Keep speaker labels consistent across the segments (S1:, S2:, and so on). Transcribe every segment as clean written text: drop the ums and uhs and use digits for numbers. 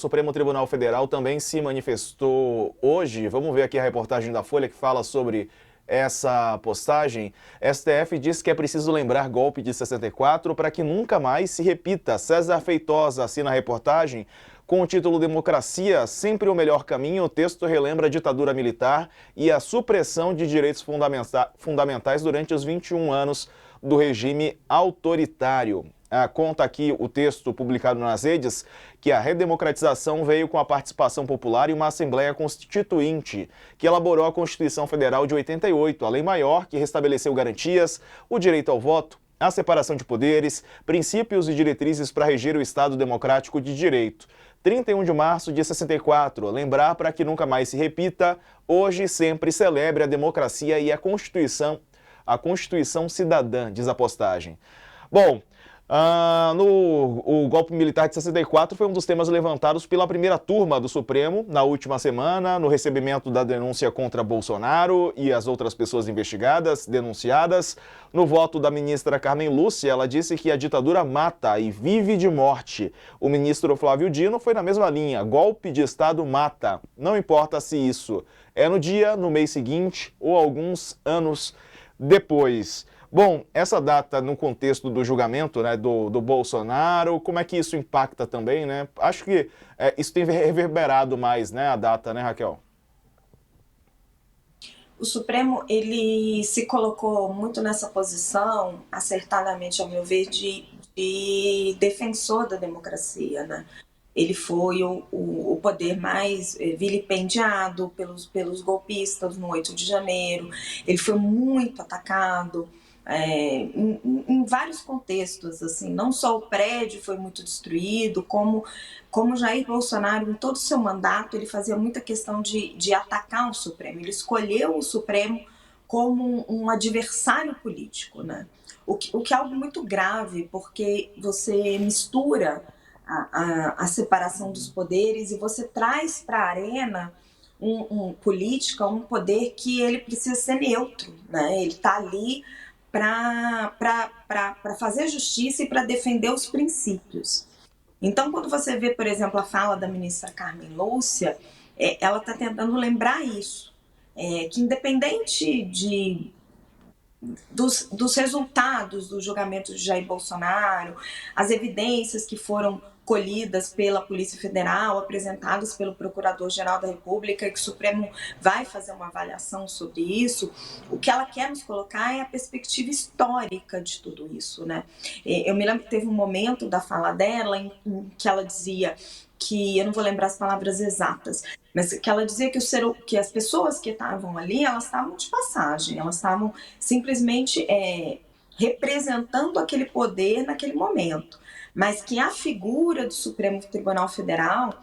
S1: O Supremo Tribunal Federal também se manifestou hoje. Vamos ver aqui a reportagem da Folha que fala sobre essa postagem. STF diz que é preciso lembrar golpe de 64 para que nunca mais se repita. César Feitosa assina a reportagem com o título Democracia, sempre o melhor caminho. O texto relembra a ditadura militar e a supressão de direitos fundamentais durante os 21 anos do regime autoritário. Conta aqui o texto publicado nas redes que a redemocratização veio com a participação popular e uma Assembleia Constituinte, que elaborou a Constituição Federal de 88, a lei maior que restabeleceu garantias, o direito ao voto, a separação de poderes, princípios e diretrizes para reger o Estado democrático de direito. 31 de março de 64, lembrar para que nunca mais se repita, hoje sempre celebre a democracia e a Constituição cidadã, diz a postagem. Bom, o golpe militar de 64 foi um dos temas levantados pela primeira turma do Supremo na última semana, no recebimento da denúncia contra Bolsonaro e as outras pessoas investigadas, denunciadas. No voto da ministra Carmen Lúcia, ela disse que a ditadura mata e vive de morte. O ministro Flávio Dino foi na mesma linha, golpe de Estado mata. Não importa se isso é no dia, no mês seguinte ou alguns anos depois. Bom, essa data no contexto do julgamento, né, do Bolsonaro, como é que isso impacta também, né? Acho que isso tem reverberado mais, né, a data, né, Raquel?
S2: O Supremo, ele se colocou muito nessa posição, acertadamente, ao meu ver, de defensor da democracia, né? Ele foi o poder mais vilipendiado pelos golpistas no 8 de janeiro, ele foi muito atacado, em vários contextos, assim, não só o prédio foi muito destruído, como Jair Bolsonaro, em todo o seu mandato, ele fazia muita questão de atacar o Supremo. Ele escolheu o Supremo como um adversário político, né? O que é algo muito grave, porque você mistura a separação dos poderes e você traz para a arena política um poder que ele precisa ser neutro, né? Ele está ali para fazer justiça e para defender os princípios. Então, quando você vê, por exemplo, a fala da ministra Carmen Lúcia, ela está tentando lembrar isso, que independente dos resultados do julgamento de Jair Bolsonaro, as evidências que foram colhidas pela Polícia Federal, apresentadas pelo Procurador-Geral da República, e que o Supremo vai fazer uma avaliação sobre isso, o que ela quer nos colocar é a perspectiva histórica de tudo isso, né? Eu me lembro que teve um momento da fala dela em que ela dizia que, eu não vou lembrar as palavras exatas, mas que ela dizia que as pessoas que estavam ali, elas estavam de passagem, elas estavam simplesmente representando aquele poder naquele momento, mas que a figura do Supremo Tribunal Federal,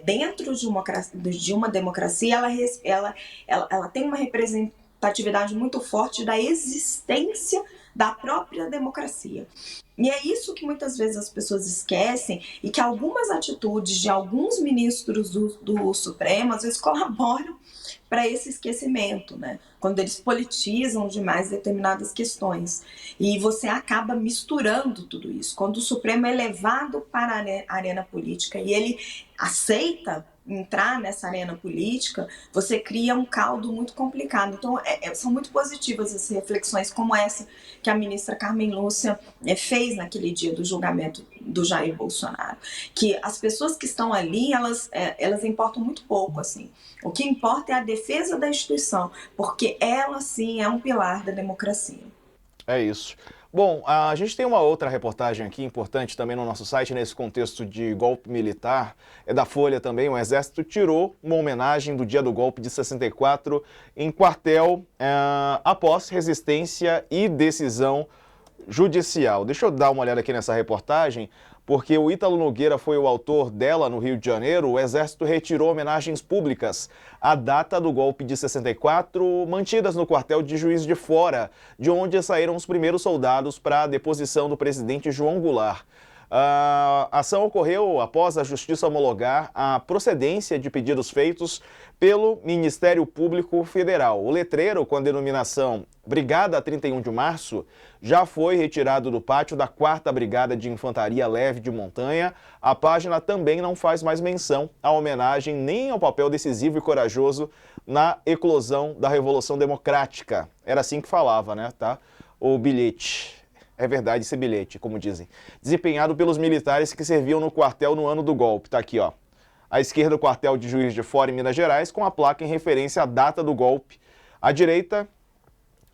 S2: dentro de uma democracia, ela tem uma representatividade muito forte da existência da própria democracia. E é isso que muitas vezes as pessoas esquecem e que algumas atitudes de alguns ministros do Supremo às vezes colaboram para esse esquecimento, né? Quando eles politizam demais determinadas questões. E você acaba misturando tudo isso. Quando o Supremo é levado para a arena política e ele aceita entrar nessa arena política, você cria um caldo muito complicado. Então, são muito positivas as reflexões como essa que a ministra Carmen Lúcia fez naquele dia do julgamento do Jair Bolsonaro. Que as pessoas que estão ali, elas importam muito pouco, assim. O que importa é a defesa da instituição, porque ela, sim, é um pilar da democracia.
S1: É isso. Bom, a gente tem uma outra reportagem aqui importante também no nosso site, nesse contexto de golpe militar. É da Folha também. O Exército tirou uma homenagem do dia do golpe de 64 em quartel após resistência e decisão judicial. Deixa eu dar uma olhada aqui nessa reportagem, porque o Ítalo Nogueira foi o autor dela no Rio de Janeiro. O Exército retirou homenagens públicas à data do golpe de 64, mantidas no quartel de Juiz de Fora, de onde saíram os primeiros soldados para a deposição do presidente João Goulart. A ação ocorreu após a Justiça homologar a procedência de pedidos feitos pelo Ministério Público Federal. O letreiro, com a denominação Brigada 31 de Março, já foi retirado do pátio da 4ª Brigada de Infantaria Leve de Montanha. A página também não faz mais menção à homenagem nem ao papel decisivo e corajoso na eclosão da Revolução Democrática. Era assim que falava, né, tá? O bilhete. É verdade esse bilhete, como dizem. Desempenhado pelos militares que serviam no quartel no ano do golpe. Tá aqui, ó. À esquerda, o quartel de Juiz de Fora, em Minas Gerais, com a placa em referência à data do golpe. À direita,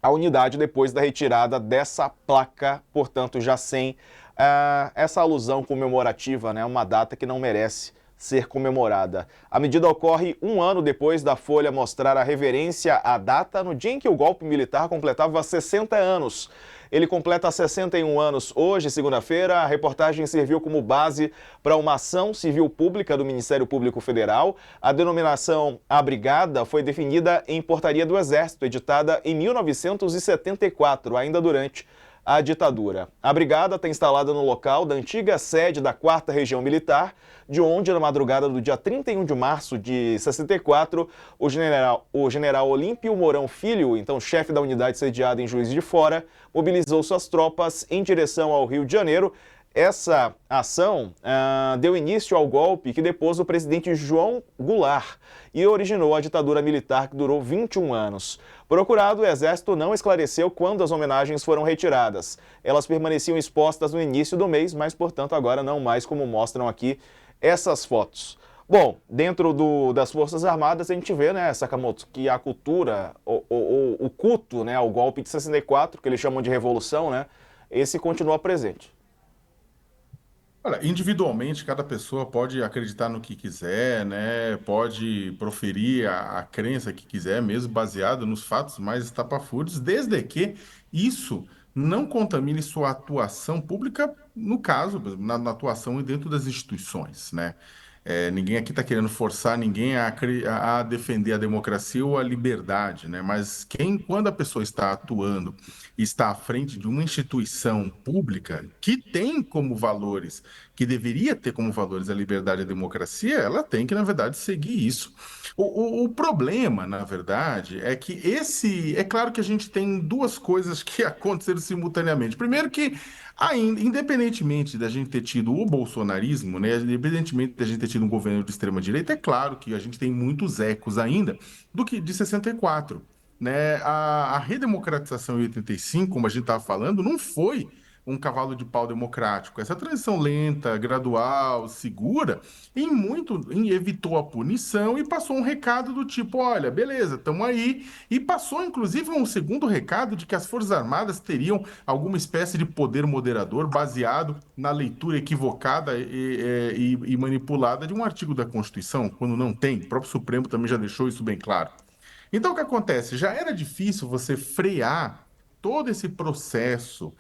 S1: a unidade depois da retirada dessa placa, portanto, já sem essa alusão comemorativa, né? Uma data que não merece ser comemorada. A medida ocorre um ano depois da Folha mostrar a reverência à data no dia em que o golpe militar completava 60 anos. Ele completa 61 anos hoje, segunda-feira. A reportagem serviu como base para uma ação civil pública do Ministério Público Federal. A denominação A Brigada foi definida em Portaria do Exército, editada em 1974, ainda durante a ditadura. A brigada está instalada no local da antiga sede da 4ª Região Militar, de onde, na madrugada do dia 31 de março de 64, o general Olímpio Mourão Filho, então chefe da unidade sediada em Juiz de Fora, mobilizou suas tropas em direção ao Rio de Janeiro. Essa ação deu início ao golpe que depôs o presidente João Goulart e originou a ditadura militar que durou 21 anos. Procurado, o Exército não esclareceu quando as homenagens foram retiradas. Elas permaneciam expostas no início do mês, mas, portanto, agora não mais, como mostram aqui essas fotos. Bom, dentro das Forças Armadas a gente vê, né, Sakamoto, que a cultura, o culto, né, ao golpe de 64, que eles chamam de revolução, né, esse continua presente.
S3: Olha, individualmente, cada pessoa pode acreditar no que quiser, né? Pode proferir a crença que quiser, mesmo baseado nos fatos mais estapafúrdios, desde que isso não contamine sua atuação pública, no caso, na atuação dentro das instituições, né? Ninguém aqui está querendo forçar ninguém a defender a democracia ou a liberdade, né? Mas quando a pessoa está atuando e está à frente de uma instituição pública que tem como valores, que deveria ter como valores a liberdade e a democracia, ela tem que, na verdade, seguir isso. O problema, na verdade, é que é claro que a gente tem duas coisas que aconteceram simultaneamente. Primeiro que ainda, independentemente da gente ter tido o bolsonarismo, né, independentemente da gente ter tido um governo de extrema-direita, é claro que a gente tem muitos ecos ainda do que de 64. Né? A redemocratização em 85, como a gente estava falando, não foi um cavalo de pau democrático. Essa transição lenta, gradual, segura, evitou a punição e passou um recado do tipo, olha, beleza, estamos aí. E passou, inclusive, um segundo recado de que as Forças Armadas teriam alguma espécie de poder moderador baseado na leitura equivocada e manipulada de um artigo da Constituição, quando não tem. O próprio Supremo também já deixou isso bem claro. Então, o que acontece? Já era difícil você frear todo esse processo,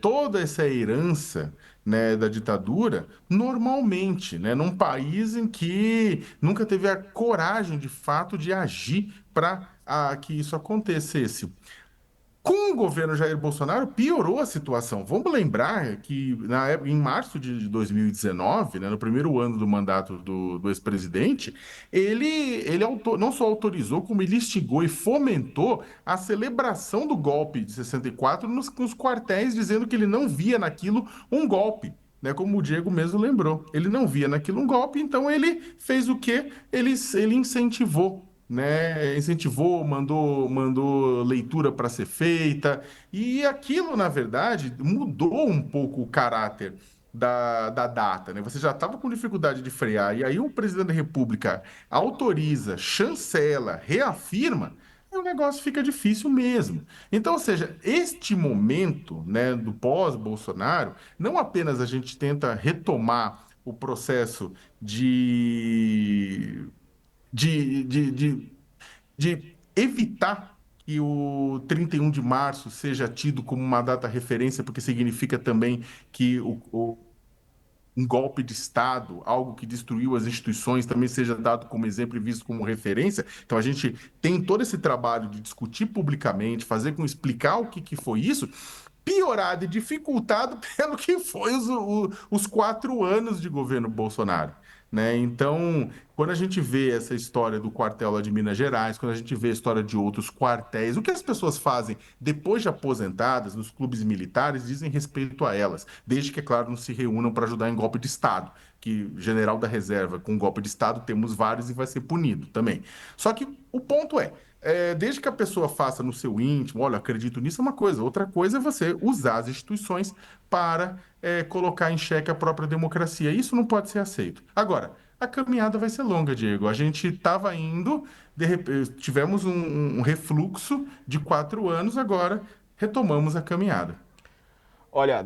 S3: toda essa herança, né, da ditadura, normalmente, né, num país em que nunca teve a coragem, de fato, de agir para que isso acontecesse. Com o governo Jair Bolsonaro, piorou a situação. Vamos lembrar que em março de 2019, né, no primeiro ano do mandato do ex-presidente, não só autorizou, como ele instigou e fomentou a celebração do golpe de 64 nos quartéis, dizendo que ele não via naquilo um golpe. Né, como o Diego mesmo lembrou, ele não via naquilo um golpe, então ele fez o quê? Ele incentivou, né? Incentivou, mandou leitura para ser feita, e aquilo, na verdade, mudou um pouco o caráter da data, né? Você já estava com dificuldade de frear, e aí o presidente da República autoriza, chancela, reafirma, e o negócio fica difícil mesmo. Então, ou seja, este momento, né, do pós-Bolsonaro, não apenas a gente tenta retomar o processo de evitar que o 31 de março seja tido como uma data referência, porque significa também que um golpe de Estado, algo que destruiu as instituições, também seja dado como exemplo e visto como referência. Então, a gente tem todo esse trabalho de discutir publicamente, explicar o que foi isso, piorado e dificultado pelo que foi os 4 anos de governo Bolsonaro. Né? Então, quando a gente vê essa história do quartel lá de Minas Gerais, quando a gente vê a história de outros quartéis, o que as pessoas fazem depois de aposentadas nos clubes militares dizem respeito a elas, desde que, é claro, não se reúnam para ajudar em golpe de Estado, que general da reserva com golpe de Estado temos vários e vai ser punido também. Só que o ponto desde que a pessoa faça no seu íntimo, olha, acredito nisso, é uma coisa. Outra coisa é você usar as instituições para colocar em xeque a própria democracia. Isso não pode ser aceito. Agora, a caminhada vai ser longa, Diego. A gente estava indo, de repente, tivemos um refluxo de 4 anos, agora retomamos a caminhada.
S1: Olha,